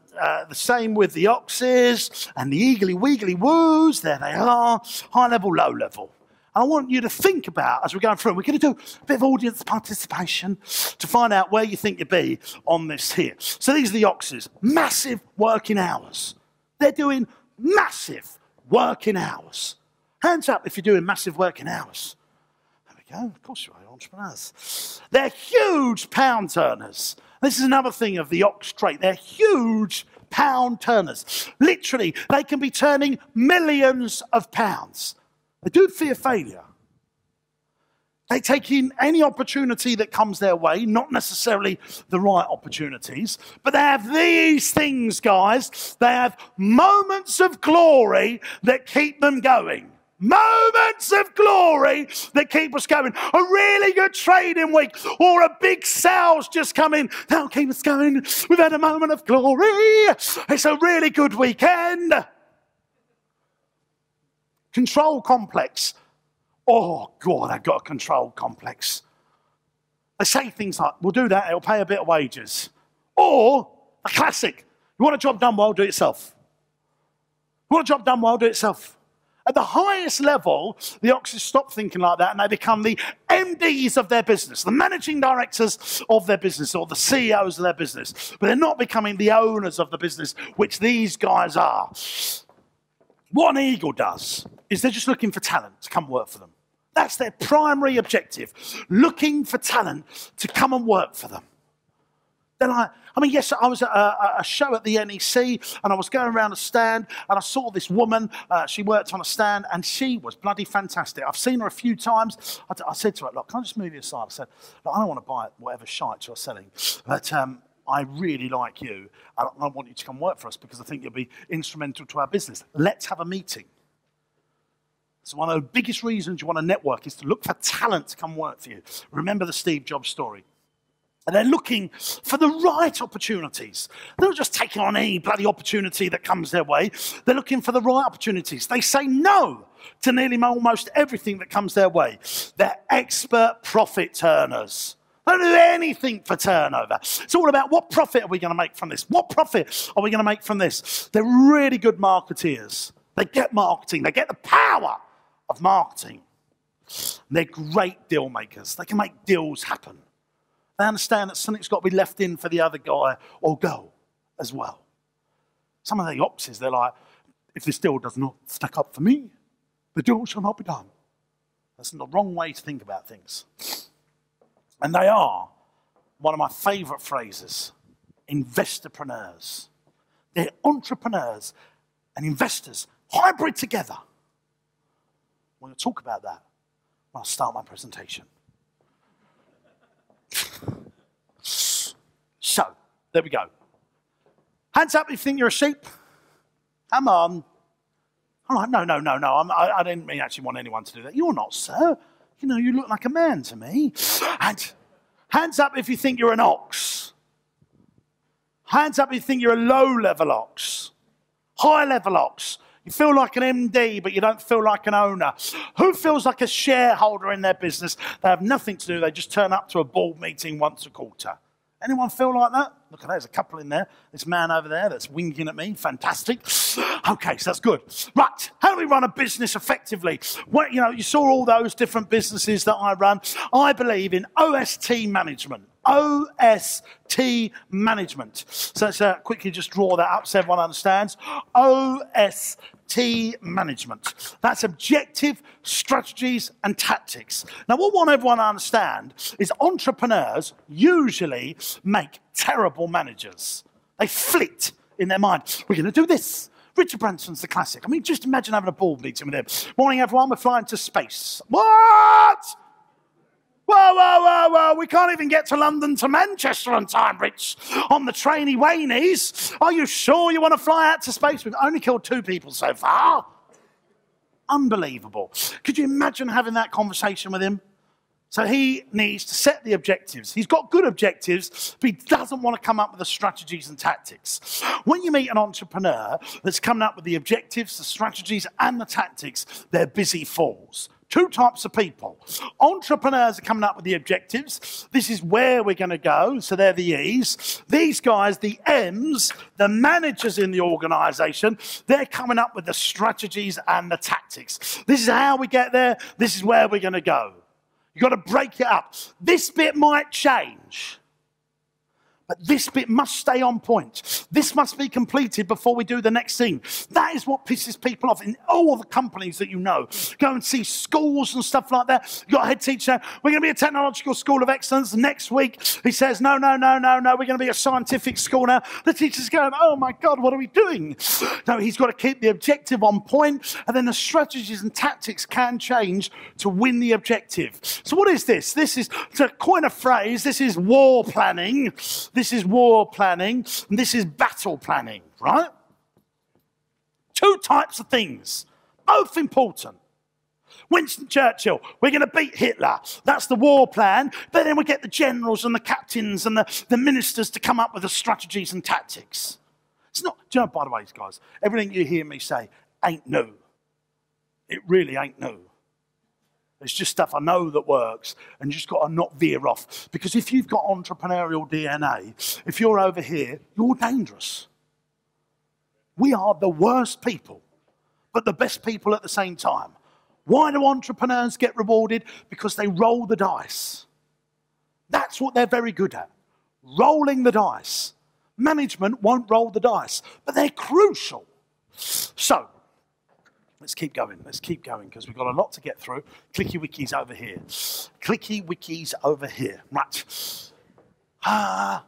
same with the oxes, and the eagly-wiggly woos. There they are, high-level, low-level. I want you to think about, as we're going through, we're going to do a bit of audience participation to find out where you think you'd be on this here. So these are the oxes. Massive working hours. They're doing massive working hours. Hands up if you're doing massive working hours. There we go. Of course you are, entrepreneurs. They're huge pound turners. This is another thing of the ox trait. They're huge pound turners. Literally, they can be turning millions of pounds. They do fear failure. They take in any opportunity that comes their way, not necessarily the right opportunities, but they have these things, guys. They have moments of glory that keep them going. Moments of glory that keep us going. A really good trading week or a big sales just come in. That'll keep us going. We've had a moment of glory. It's a really good weekend. Control complex. Oh, God, I've got a control complex. They say things like, we'll do that, it'll pay a bit of wages. Or, a classic, you want a job done well, do it yourself. You want a job done well, do it yourself. At the highest level, the Oxes stop thinking like that and they become the MDs of their business, the managing directors of their business or the CEOs of their business. But they're not becoming the owners of the business, which these guys are. What an eagle does is they're just looking for talent to come work for them. That's their primary objective, looking for talent to come and work for them. They're like, I mean, yes, I was at a show at the NEC and I was going around a stand and I saw this woman. She worked on a stand and she was bloody fantastic. I've seen her a few times. I said to her, look, can I just move you aside? I said, look, I don't want to buy whatever shite you're selling, but I really like you. I want you to come work for us because I think you'll be instrumental to our business. Let's have a meeting. So one of the biggest reasons you want to network is to look for talent to come work for you. Remember the Steve Jobs story. And they're looking for the right opportunities. They're not just taking on any bloody opportunity that comes their way. They're looking for the right opportunities. They say no to nearly almost everything that comes their way. They're expert profit turners. They don't do anything for turnover. It's all about what profit are we going to make from this? What profit are we going to make from this? They're really good marketeers. They get marketing. They get the power of marketing. They're great deal makers. They can make deals happen. They understand that something's got to be left in for the other guy or girl as well. Some of the Oxes, they're like, if this deal does not stack up for me, the deal shall not be done. That's the wrong way to think about things. And they are one of my favourite phrases, investorpreneurs. They're entrepreneurs and investors hybrid together. I'm going to talk about that when I start my presentation. So, there we go. Hands up if you think you're a sheep. Come on. All right, no. I didn't actually want anyone to do that. You're not, sir. You know, you look like a man to me. And hands up if you think you're an ox. Hands up if you think you're a low-level ox. High-level ox. You feel like an MD, but you don't feel like an owner. Who feels like a shareholder in their business? They have nothing to do. They just turn up to a board meeting once a quarter. Anyone feel like that? Look at that, there's a couple in there. This man over there that's winking at me. Fantastic. Okay, so that's good. Right, how do we run a business effectively? Well, you know, you saw all those different businesses that I run. I believe in OST management. OST management. So let's quickly just draw that up so everyone understands. OST management. That's objective, strategies, and tactics. Now, what I want everyone to understand is entrepreneurs usually make terrible managers. They flit in their mind. We're going to do this. Richard Branson's the classic. I mean, just imagine having a board meeting with him. Morning, everyone. We're flying to space. What? Whoa. We can't even get to London to Manchester on time, Rich. On the trainy wainies. Are you sure you want to fly out to space? We've only killed 2 people so far. Unbelievable. Could you imagine having that conversation with him? So he needs to set the objectives. He's got good objectives, but he doesn't want to come up with the strategies and tactics. When you meet an entrepreneur that's coming up with the objectives, the strategies, and the tactics, they're busy fools. 2 types of people. Entrepreneurs are coming up with the objectives. This is where we're going to go. So they're the E's. These guys, the M's, the managers in the organization, they're coming up with the strategies and the tactics. This is how we get there. This is where we're going to go. You've got to break it up. This bit might change, but this bit must stay on point. This must be completed before we do the next thing. That is what pisses people off in all the companies that you know. Go and see schools and stuff like that. You've got a head teacher. We're going to be a technological school of excellence. Next week, he says, no. We're going to be a scientific school now. The teacher's going, oh my God, what are we doing? No, he's got to keep the objective on point, and then the strategies and tactics can change to win the objective. So what is this? This is, to coin a phrase, this is war planning. This is war planning, and this is battle planning, right? 2 types of things, both important. Winston Churchill, we're going to beat Hitler. That's the war plan. But then we get the generals and the captains and the ministers to come up with the strategies and tactics. It's not, do you know, by the way, guys, everything you hear me say ain't new. It really ain't new. It's just stuff I know that works, and you just got to not veer off. Because if you've got entrepreneurial DNA, if you're over here, you're dangerous. We are the worst people, but the best people at the same time. Why do entrepreneurs get rewarded? Because they roll the dice. That's what they're very good at, rolling the dice. Management won't roll the dice, but they're crucial. So, let's keep going, because we've got a lot to get through. Clicky Wicky's over here. Clicky Wicky's over here. Right.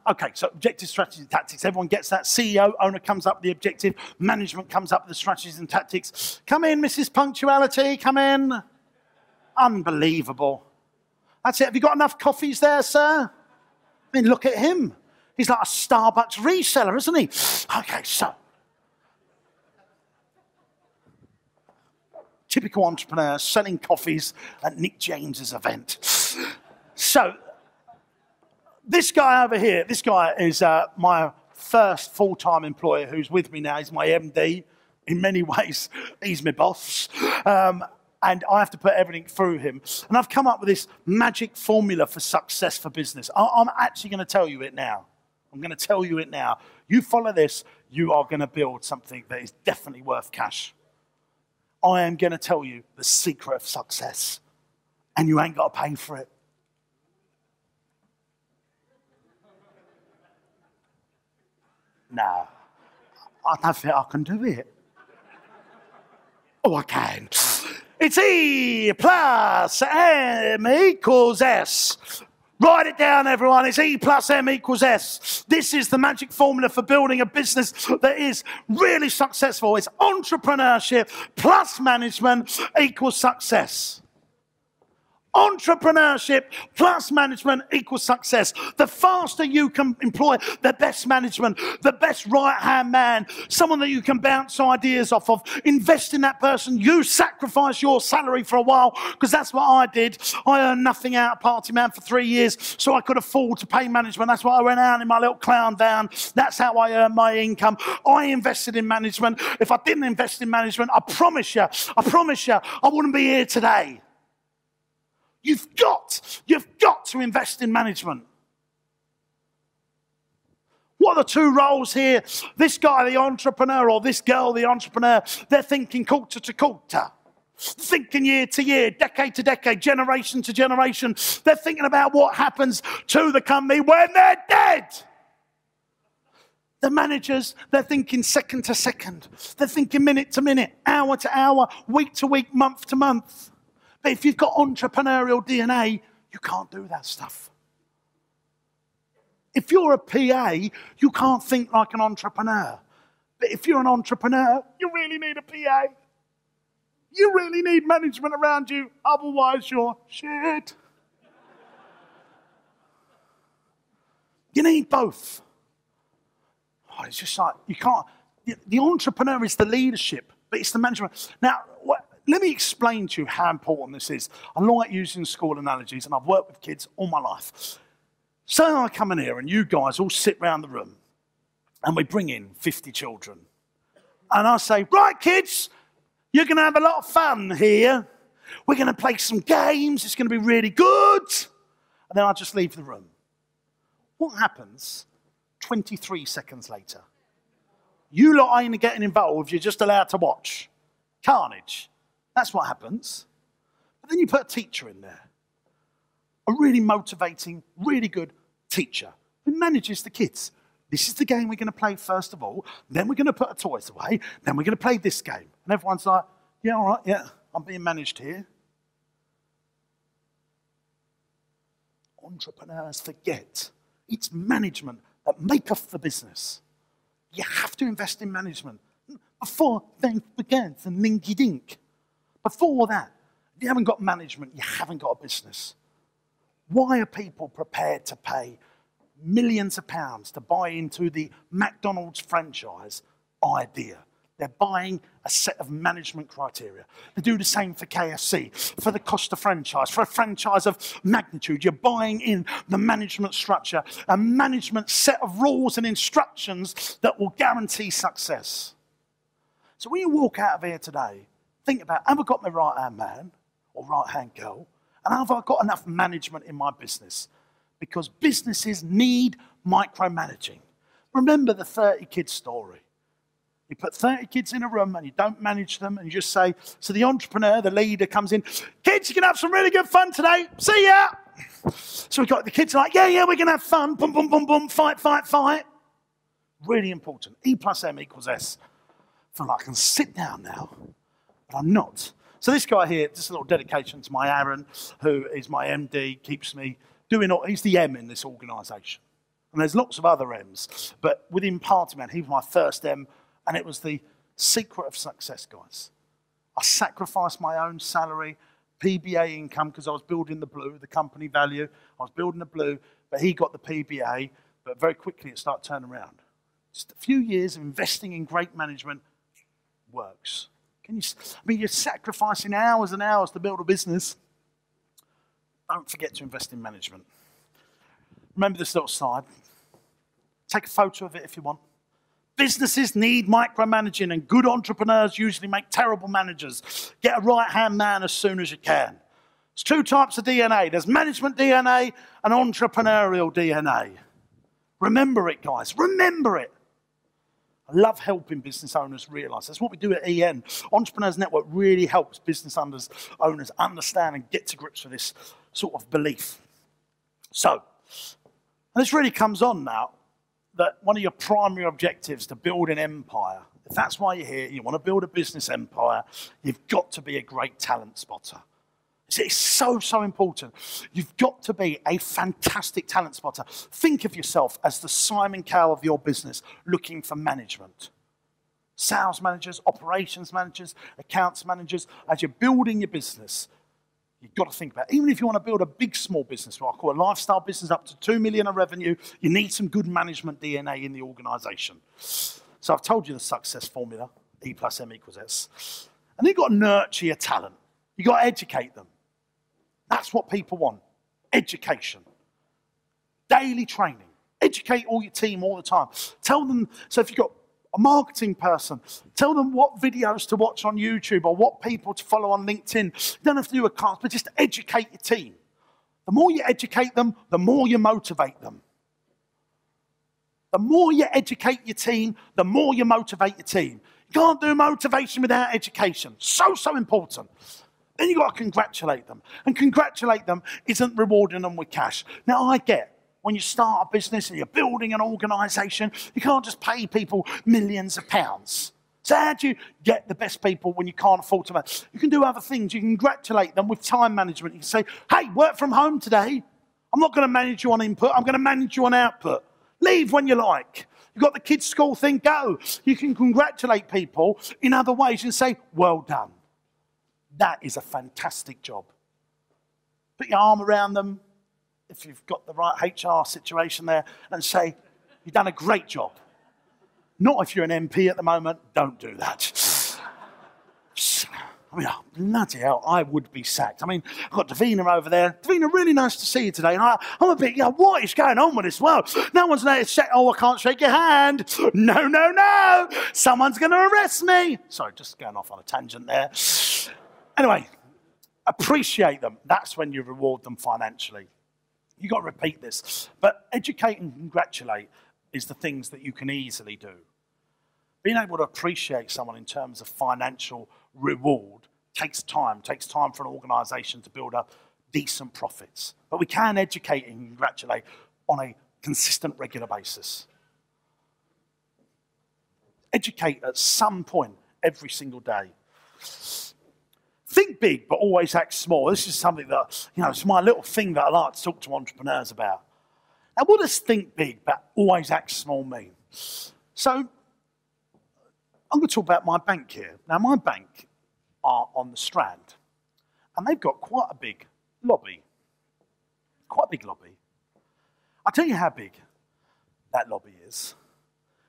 Okay, so objective, strategy, tactics. Everyone gets that. CEO, owner comes up with the objective. Management comes up with the strategies and tactics. Come in, Mrs. Punctuality, come in. Unbelievable. That's it. Have you got enough coffees there, sir? I mean, look at him. He's like a Starbucks reseller, isn't he? Okay, so. Typical entrepreneur selling coffees at Nick James's event. So, this guy over here, this guy is my first full-time employer who's with me now. He's my MD. In many ways, he's my boss. And I have to put everything through him. And I've come up with this magic formula for success for business. I'm actually going to tell you it now. I'm going to tell you it now. You follow this, you are going to build something that is definitely worth cash. I am going to tell you the secret of success. And you ain't got to pay for it. No, I don't think I can do it. Oh, I can. It's E plus M equals S. Write it down, everyone. It's E plus M equals S. This is the magic formula for building a business that is really successful. It's entrepreneurship plus management equals success. Entrepreneurship plus management equals success. The faster you can employ the best management, the best right-hand man, someone that you can bounce ideas off of, invest in that person. You sacrifice your salary for a while, because that's what I did. I earned nothing out of Partyman for 3 years, so I could afford to pay management. That's why I went out in my little clown van. That's how I earned my income. I invested in management. If I didn't invest in management, I promise you, I wouldn't be here today. You've got to invest in management. What are the two roles here? This guy, the entrepreneur, or this girl, the entrepreneur, they're thinking quarter to quarter. Thinking year to year, decade to decade, generation to generation. They're thinking about what happens to the company when they're dead. The managers, they're thinking second to second. They're thinking minute to minute, hour to hour, week to week, month to month. But if you've got entrepreneurial DNA, you can't do that stuff. If you're a PA, you can't think like an entrepreneur. But if you're an entrepreneur, you really need a PA. You really need management around you, otherwise you're shit. You need both. Oh, it's just like, you can't, the entrepreneur is the leadership, but it's the management. Now, let me explain to you how important this is. I like using school analogies, and I've worked with kids all my life. So I come in here, and you guys all sit around the room, and we bring in 50 children. And I say, right, kids, you're going to have a lot of fun here. We're going to play some games. It's going to be really good. And then I just leave the room. What happens 23 seconds later? You lot ain't getting involved. You're just allowed to watch. Carnage. That's what happens. But then you put a teacher in there. A really motivating, really good teacher who manages the kids. This is the game we're going to play first of all. Then we're going to put our toys away. Then we're going to play this game. And everyone's like, yeah, all right, yeah, I'm being managed here. Entrepreneurs forget it's management that make off the business. You have to invest in management before they forget the ninky-dink. Before that, if you haven't got management, you haven't got a business. Why are people prepared to pay millions of pounds to buy into the McDonald's franchise idea? They're buying a set of management criteria. They do the same for KFC, for the Costa franchise, for a franchise of magnitude. You're buying in the management structure, a management set of rules and instructions that will guarantee success. So when you walk out of here today, think about, have I got my right-hand man or right-hand girl? And have I got enough management in my business? Because businesses need micromanaging. Remember the 30 kids story. You put 30 kids in a room and you don't manage them and you just say, so the entrepreneur, the leader comes in, kids, you can have some really good fun today. See ya. So we got the kids are like, yeah, we're going to have fun. Boom, boom, boom, boom, fight, fight, fight. Really important. E plus M equals S. I feel like I can sit down now, but I'm not. So this guy here, just a little dedication to my Aaron, who is my MD, keeps me doing all, he's the M in this organisation. And there's lots of other M's, but within Partyman, he was my first M. And it was the secret of success, guys. I sacrificed my own salary, PBA income, because I was building the blue, the company value. I was building the blue, but he got the PBA. But very quickly, it started turning around. Just a few years of investing in great management works. You're sacrificing hours and hours to build a business. Don't forget to invest in management. Remember this little slide. Take a photo of it if you want. Businesses need micromanaging, and good entrepreneurs usually make terrible managers. Get a right-hand man as soon as you can. There's two types of DNA. There's management DNA and entrepreneurial DNA. Remember it, guys. Remember it. I love helping business owners realize. That's what we do at EN. Entrepreneurs Network really helps business owners understand and get to grips with this sort of belief. So, and this really comes on now, that one of your primary objectives to build an empire, if that's why you're here, you want to build a business empire, you've got to be a great talent spotter. It's so, so important. You've got to be a fantastic talent spotter. Think of yourself as the Simon Cowell of your business looking for management. Sales managers, operations managers, accounts managers, as you're building your business, you've got to think about it. Even if you want to build a big small business, what I call a lifestyle business up to 2 million of revenue, you need some good management DNA in the organisation. So I've told you the success formula, E plus M equals S. And you've got to nurture your talent. You've got to educate them. That's what people want. Education. Daily training. Educate all your team all the time. Tell them, so if you've got a marketing person, tell them what videos to watch on YouTube or what people to follow on LinkedIn. You don't have to do a class, but just educate your team. The more you educate them, the more you motivate them. The more you educate your team, the more you motivate your team. You can't do motivation without education. So, so important. Then you've got to congratulate them. And congratulate them isn't rewarding them with cash. Now, I get when you start a business and you're building an organisation, you can't just pay people millions of pounds. So how do you get the best people when you can't afford to manage? You can do other things. You can congratulate them with time management. You can say, hey, work from home today. I'm not going to manage you on input. I'm going to manage you on output. Leave when you like. You've got the kids' school thing, go. You can congratulate people in other ways and say, well done. That is a fantastic job. Put your arm around them, if you've got the right HR situation there, and say, you've done a great job. Not if you're an MP at the moment, don't do that. I mean, oh, bloody hell, I would be sacked. I mean, I've got Davina over there. Davina, really nice to see you today. And I'm a bit, what is going on with this world? No one's there to say, oh, I can't shake your hand. No, no, no. Someone's going to arrest me. Sorry, just going off on a tangent there. Anyway, appreciate them. That's when you reward them financially. You've got to repeat this. But educate and congratulate is the things that you can easily do. Being able to appreciate someone in terms of financial reward takes time for an organisation to build up decent profits. But we can educate and congratulate on a consistent, regular basis. Educate at some point every single day. Think big, but always act small. This is something that, it's my little thing that I like to talk to entrepreneurs about. Now, what does think big, but always act small mean? So, I'm going to talk about my bank here. Now, my bank are on the Strand, and they've got quite a big lobby. Quite a big lobby. I'll tell you how big that lobby is.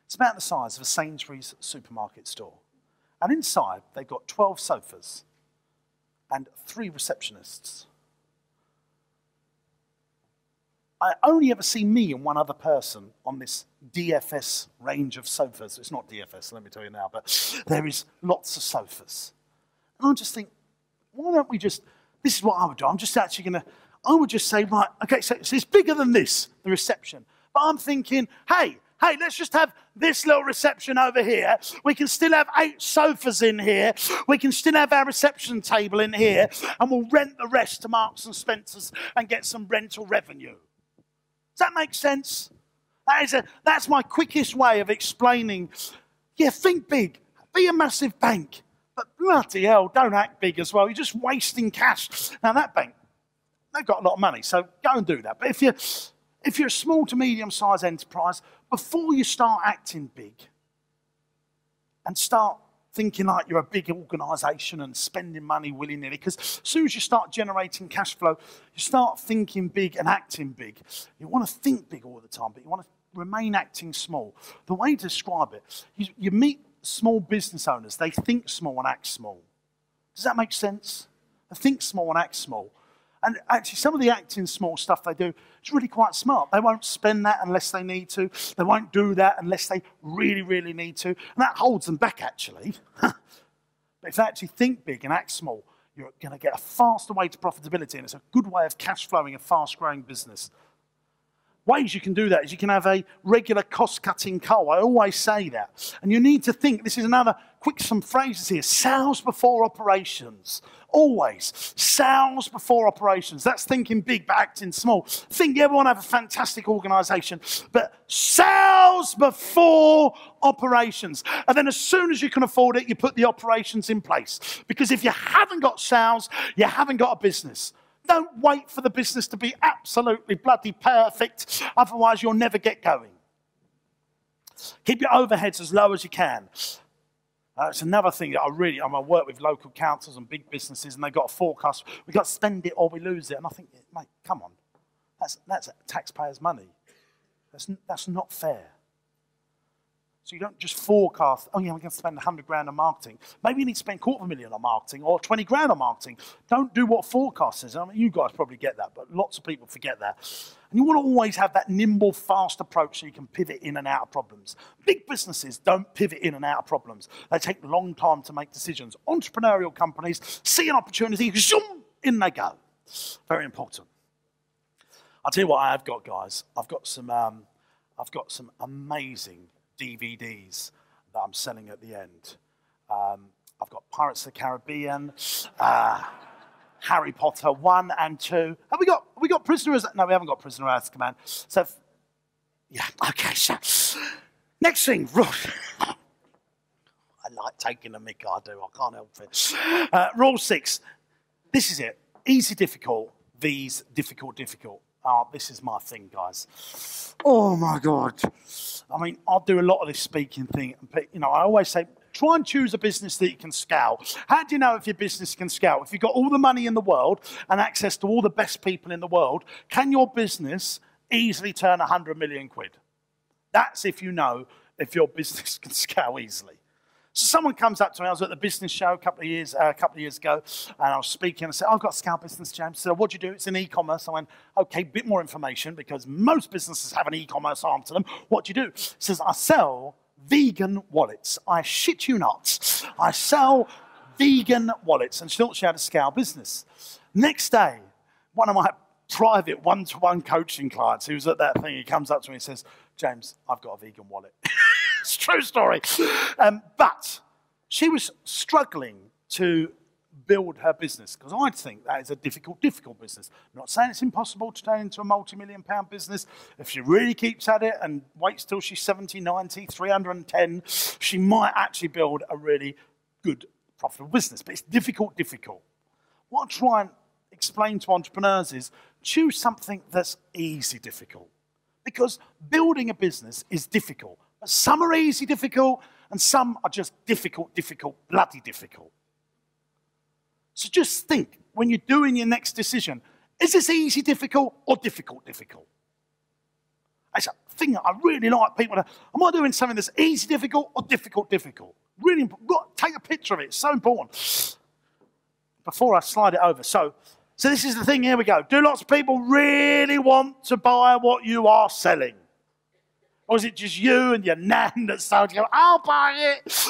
It's about the size of a Sainsbury's supermarket store. And inside, they've got 12 sofas and 3 receptionists. I only ever see me and one other person on this DFS range of sofas. It's not DFS, let me tell you now, but there is lots of sofas. And I just think, why don't we just, this is what I would do. I'm just actually going to, I would just say, right, okay, so it's bigger than this, the reception. But I'm thinking, hey, let's just have this little reception over here. We can still have 8 sofas in here. We can still have our reception table in here. And we'll rent the rest to Marks and Spencer's and get some rental revenue. Does that make sense? That's my quickest way of explaining. Yeah, think big. Be a massive bank. But bloody hell, don't act big as well. You're just wasting cash. Now, that bank, they've got a lot of money, so go and do that. But if you're a small to medium-sized enterprise, before you start acting big and start thinking like you're a big organisation and spending money willy-nilly, because as soon as you start generating cash flow, you start thinking big and acting big. You want to think big all the time, but you want to remain acting small. The way to describe it, you meet small business owners, they think small and act small. Does that make sense? They think small and act small. And actually, some of the acting small stuff they do is really quite smart. They won't spend that unless they need to. They won't do that unless they really, really need to. And that holds them back, actually. But if they actually think big and act small, you're going to get a faster way to profitability, and it's a good way of cash flowing a fast-growing business. Ways you can do that is you can have a regular cost-cutting goal. I always say that. And you need to think, this is another, some phrases here, sales before operations. Always. Sales before operations. That's thinking big but acting small. Think you ever want to have a fantastic organisation, but sales before operations. And then as soon as you can afford it, you put the operations in place. Because if you haven't got sales, you haven't got a business. Don't wait for the business to be absolutely bloody perfect, otherwise you'll never get going. Keep your overheads as low as you can. It's another thing that I work with local councils and big businesses, and they've got a forecast. We've got to spend it or we lose it. And I think, mate, come on. That's taxpayers' money. That's not fair. So you don't just forecast, oh yeah, we're going to spend 100 grand on marketing. Maybe you need to spend $250,000 on marketing or 20 grand on marketing. Don't do what forecast says. I mean, you guys probably get that, but lots of people forget that. And you want to always have that nimble, fast approach so you can pivot in and out of problems. Big businesses don't pivot in and out of problems. They take a long time to make decisions. Entrepreneurial companies see an opportunity, zoom, in they go. Very important. I'll tell you what I have got, guys. I've got some amazing DVDs that I'm selling at the end. I've got Pirates of the Caribbean, Harry Potter 1 and 2. Have we got Prisoner of... No, we haven't got Prisoner of Azkaban. So, yeah, okay, so... Next thing, I like taking a mick, I do, I can't help it. Rule 6, this is it. Easy, difficult, these, difficult, difficult. Oh, this is my thing, guys. Oh, my God. I mean, I'll do a lot of this speaking thing. But, I always say, try and choose a business that you can scale. How do you know if your business can scale? If you've got all the money in the world and access to all the best people in the world, can your business easily turn 100 million quid? That's if you know if your business can scale easily. So someone comes up to me, I was at the business show a couple of years ago, and I was speaking, I said, I've got a scale business, James. So what do you do? It's in e-commerce. I went, okay, bit more information, because most businesses have an e-commerce arm to them. What do you do? He says, I sell vegan wallets. I shit you not. I sell vegan wallets. And she thought she had a scale business. Next day, one of my private one-to-one coaching clients who was at that thing, he comes up to me and says, James, I've got a vegan wallet. It's a true story. But she was struggling to build her business, because I think that is a difficult business. I'm not saying it's impossible to turn into a multi-million-pound business. If she really keeps at it and waits till she's 70, 90, 310, she might actually build a really good, profitable business. But it's difficult. What I try and explain to entrepreneurs is choose something that's easy difficult. Because building a business is difficult. But some are easy difficult, and some are just difficult, bloody difficult. So just think, when you're doing your next decision, is this easy difficult or difficult? That's a thing that I really like people to, am I doing something that's easy difficult or difficult? Really important. Take a picture of it. It's so important. Before I slide it over. So this is the thing. Here we go. Do lots of people really want to buy what you are selling? Or is it just you and your nan that's starting to go, I'll buy it?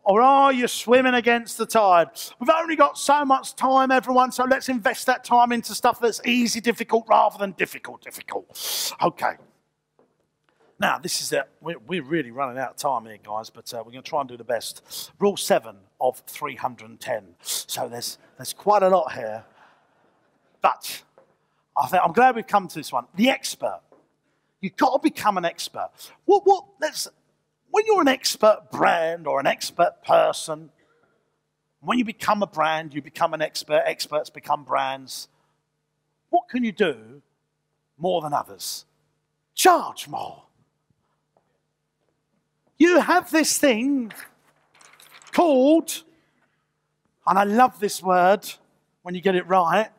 Or are you swimming against the tide? We've only got so much time, everyone, so let's invest that time into stuff that's easy, difficult, rather than difficult. Okay. Now, this is it. We're really running out of time here, guys, but we're going to try and do the best. Rule 7 of 310. So there's quite a lot here. But I'm glad we've come to this one. The expert. You've got to become an expert. When you're an expert brand or an expert person, when you become a brand, you become an expert. Experts become brands. What can you do more than others? Charge more. You have this thing called, and I love this word when you get it right,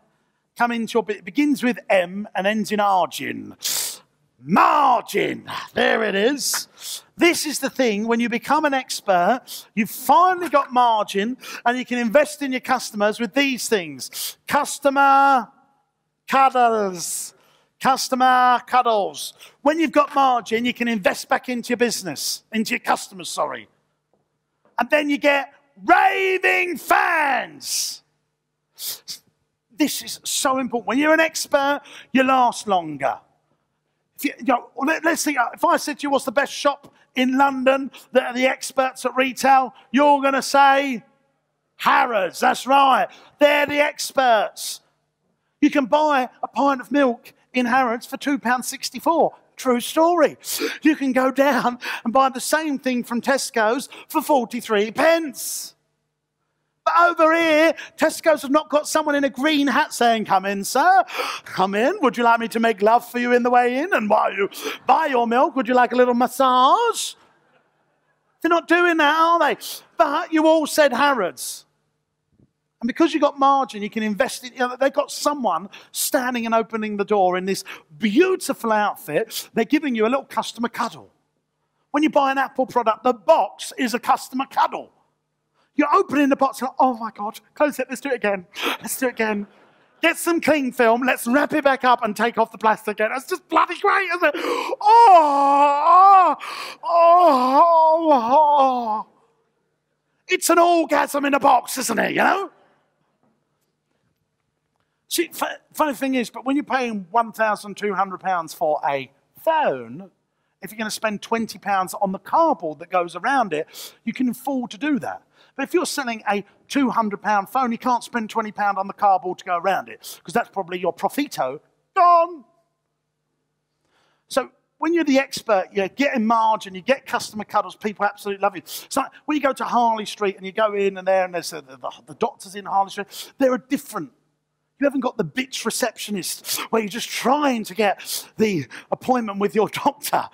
it begins with M and ends in argin. Margin. There it is. This is the thing. When you become an expert, you've finally got margin and you can invest in your customers with these things. Customer cuddles. Customer cuddles. When you've got margin, you can invest back into your business, into your customers, sorry. And then you get raving fans. This is so important. When you're an expert, you last longer. Let's think, if I said to you, what's the best shop in London that are the experts at retail, you're going to say Harrods. That's right. They're the experts. You can buy a pint of milk in Harrods for £2.64. True story. You can go down and buy the same thing from Tesco's for 43 pence. But over here, Tesco's have not got someone in a green hat saying, come in, sir. Come in. Would you like me to make love for you in the way in? And while you buy your milk, would you like a little massage? They're not doing that, are they? But you all said Harrods. And because you've got margin, you can invest in, they've got someone standing and opening the door in this beautiful outfit. They're giving you a little customer cuddle. When you buy an Apple product, the box is a customer cuddle. You're opening the box and oh my God, close it, let's do it again. Let's do it again. Get some cling film, let's wrap it back up and take off the plastic again. That's just bloody great, isn't it? Oh. It's an orgasm in a box, isn't it, See, funny thing is, but when you're paying £1,200 for a phone, if you're going to spend £20 on the cardboard that goes around it, you can afford to do that. But if you're selling a £200 phone, you can't spend £20 on the cardboard to go around it, because that's probably your profito gone. So when you're the expert, you're getting margin, you get customer cuddles, people absolutely love you. So when you go to Harley Street and you go in and there's the doctors in Harley Street, they're different. You haven't got the bitch receptionist where you're just trying to get the appointment with your doctor.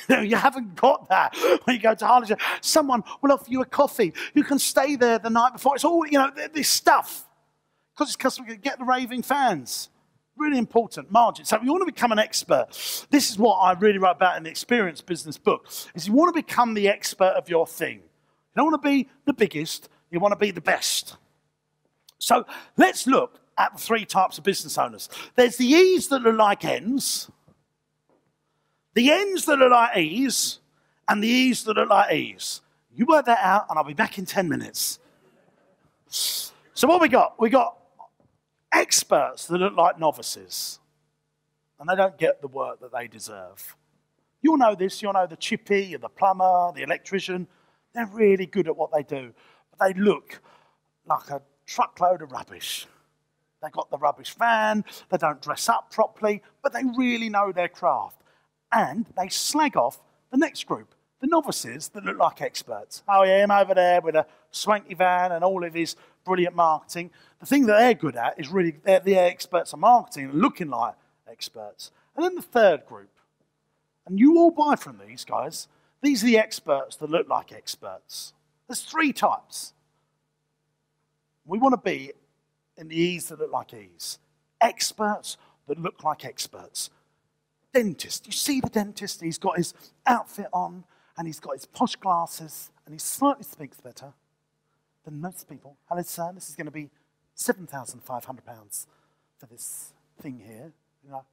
You haven't got that when you go to Harley Street. Someone will offer you a coffee. You can stay there the night before. It's all, this stuff. Because it's customer, get the raving fans. Really important, margin. So if you want to become an expert, this is what I really write about in the Experience Business book, is you want to become the expert of your thing. You don't want to be the biggest, you want to be the best. So let's look at the 3 types of business owners. There's the E's that look like N's, the N's that look like E's, and the E's that look like E's. You work that out, and I'll be back in 10 minutes. So what we got? We got experts that look like novices, and they don't get the work that they deserve. You'll know this. You'll know the chippy, the plumber, the electrician. They're really good at what they do, but they look like a truckload of rubbish. They've got the rubbish van, they don't dress up properly, but they really know their craft. And they slag off the next group, the novices that look like experts. Oh yeah, him over there with a swanky van and all of his brilliant marketing. The thing that they're good at is really, they're the experts of marketing, looking like experts. And then the third group, and you all buy from these guys, these are the experts that look like experts. There's 3 types. We want to be in the E's that look like E's. Experts that look like experts. Dentist. You see the dentist, he's got his outfit on, and he's got his posh glasses, and he slightly speaks better than most people. Hello, sir, this is going to be £7,500 for this thing here. You know,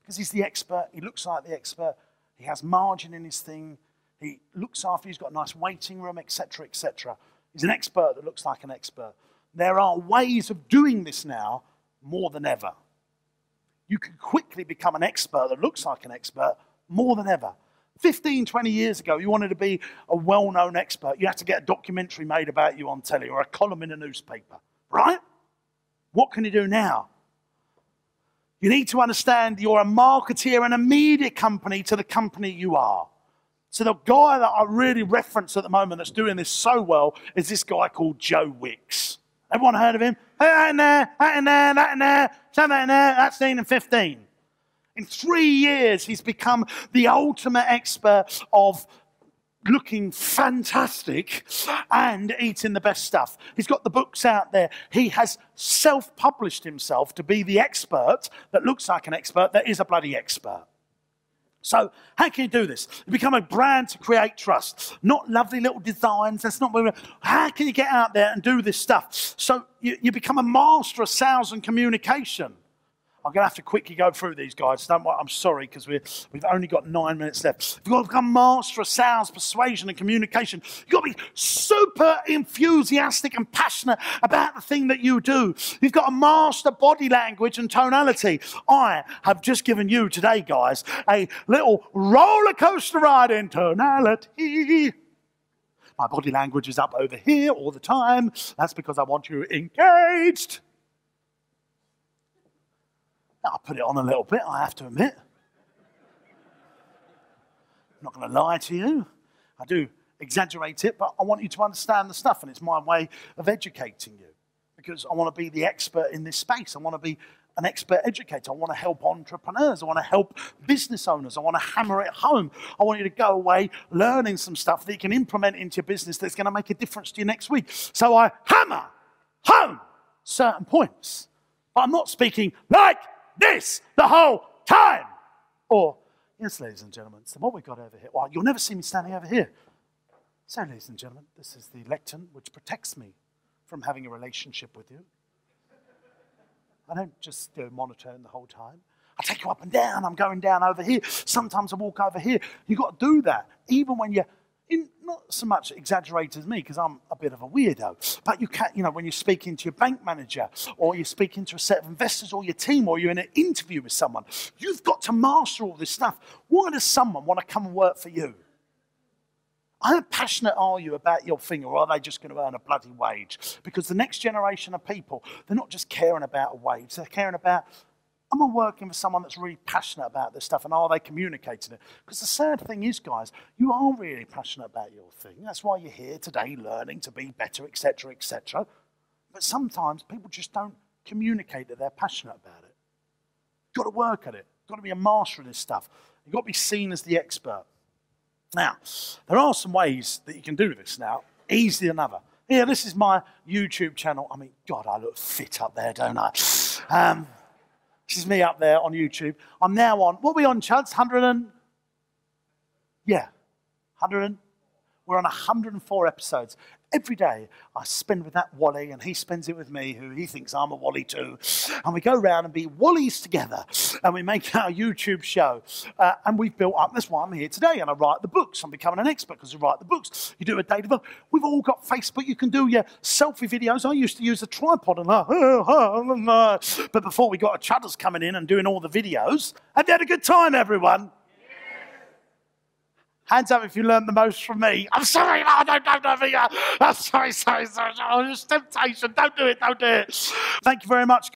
because he's the expert, he looks like the expert, he has margin in his thing, he looks after, he's got a nice waiting room, etc., etc. He's an expert that looks like an expert. There are ways of doing this now more than ever. You can quickly become an expert that looks like an expert more than ever. 15, 20 years ago, you wanted to be a well-known expert, you had to get a documentary made about you on telly or a column in a newspaper, right? What can you do now? You need to understand you're a marketeer and a media company to the company you are. So the guy that I really reference at the moment that's doing this so well is this guy called Joe Wicks. Everyone heard of him? That in there, that in there, that in there, something in there, that's 16 and 15. In 3 years, he's become the ultimate expert of looking fantastic and eating the best stuff. He's got the books out there. He has self-published himself to be the expert that looks like an expert that is a bloody expert. So how can you do this? You become a brand to create trust, not lovely little designs. That's not where how can you get out there and do this stuff? So you become a master of sales and communication. I'm going to have to quickly go through these, guys. Don't worry, I'm sorry, because we've only got 9 minutes left. You've got to become master of sales, persuasion, and communication. You've got to be super enthusiastic and passionate about the thing that you do. You've got to master body language and tonality. I have just given you today, guys, a little roller coaster ride in tonality. My body language is up over here all the time. That's because I want you engaged. I put it on a little bit, I have to admit. I'm not going to lie to you. I do exaggerate it, but I want you to understand the stuff, and it's my way of educating you because I want to be the expert in this space. I want to be an expert educator. I want to help entrepreneurs. I want to help business owners. I want to hammer it home. I want you to go away learning some stuff that you can implement into your business that's going to make a difference to you next week. So I hammer home certain points, but I'm not speaking like this the whole time. Or, yes, ladies and gentlemen, so what we've got over here, well, you'll never see me standing over here. So, ladies and gentlemen, this is the lectern which protects me from having a relationship with you. I don't just do monitoring the whole time. I take you up and down. I'm going down over here. Sometimes I walk over here. You've got to do that, even when you're not so much exaggerate as me, because I'm a bit of a weirdo. But you can't, when you're speaking to your bank manager, or you're speaking to a set of investors, or your team, or you're in an interview with someone, you've got to master all this stuff. Why does someone want to come and work for you? How passionate are you about your thing, or are they just going to earn a bloody wage? Because the next generation of people, they're not just caring about a wage, they're caring about, am I working with someone that's really passionate about this stuff, and are they communicating it? Because the sad thing is, guys, you are really passionate about your thing. That's why you're here today, learning to be better, etc., etc. But sometimes people just don't communicate that they're passionate about it. You've got to work at it. You've got to be a master of this stuff. You've got to be seen as the expert. Now, there are some ways that you can do this now, easier than other. Yeah, this is my YouTube channel. I mean, God, I look fit up there, don't I? This is me up there on YouTube. I'm now on, what are we on, Chuds? 100 and... Yeah, 100 and... We're on 104 episodes. Every day I spend with that Wally, and he spends it with me, who he thinks I'm a Wally too. And we go around and be Wallies together, and we make our YouTube show. And we've built up, that's why I'm here today, and I write the books. I'm becoming an expert because I write the books. You do a daily vlog. We've all got Facebook. You can do your selfie videos. I used to use a tripod and but before we got a Chudders coming in and doing all the videos. Have you had a good time, everyone? Hands up if you learned the most from me. I'm sorry, no, don't. I'm sorry. Oh, it's temptation. Don't do it. Thank you very much.